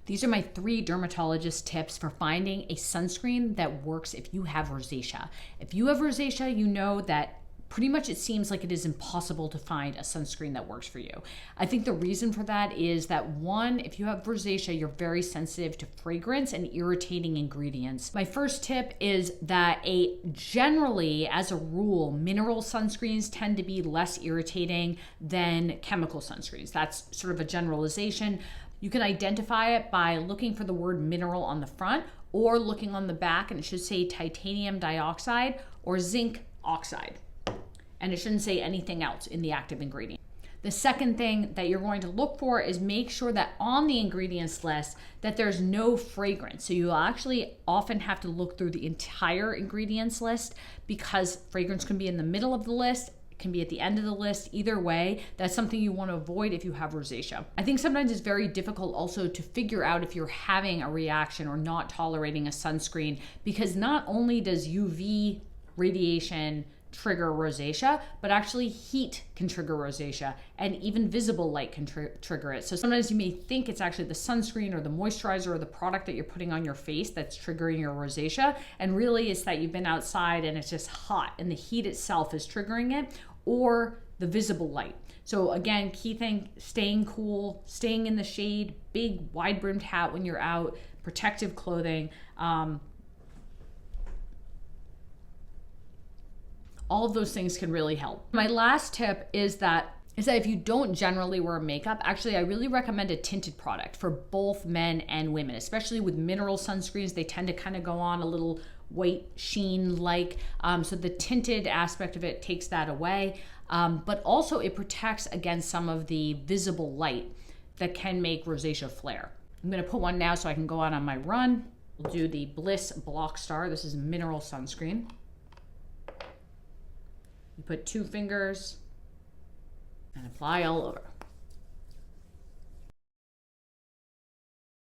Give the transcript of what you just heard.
These are my 3 dermatologist tips for finding a sunscreen that works if you have rosacea. If you have rosacea, you know that pretty much it seems like it is impossible to find a sunscreen that works for you. I think the reason for that is that 1, if you have rosacea, you're very sensitive to fragrance and irritating ingredients. My first tip is that generally, as a rule, mineral sunscreens tend to be less irritating than chemical sunscreens. That's sort of a generalization. You can identify it by looking for the word mineral on the front or looking on the back, and it should say titanium dioxide or zinc oxide. And it shouldn't say anything else in the active ingredient. The second thing that you're going to look for is make sure that on the ingredients list that there's no fragrance. So you'll actually often have to look through the entire ingredients list because fragrance can be in the middle of the list, it can be at the end of the list. Either way, that's something you want to avoid if you have rosacea. I think sometimes it's very difficult also to figure out if you're having a reaction or not tolerating a sunscreen, because not only does UV radiation trigger rosacea, but actually heat can trigger rosacea, and even visible light can trigger it. So sometimes you may think it's actually the sunscreen or the moisturizer or the product that you're putting on your face that's triggering your rosacea, and really it's that you've been outside and it's just hot and the heat itself is triggering it, or the visible light. So again, key thing, staying cool, staying in the shade, big wide brimmed hat when you're out, protective clothing, all of those things can really help. My last tip is that if you don't generally wear makeup, actually I really recommend a tinted product for both men and women, especially with mineral sunscreens. They tend to kind of go on a little white sheen like, so the tinted aspect of it takes that away, but also it protects against some of the visible light that can make rosacea flare. I'm gonna put one now so I can go out on my run. We'll do the Bliss Block Star. This is mineral sunscreen. You put 2 fingers and apply all over.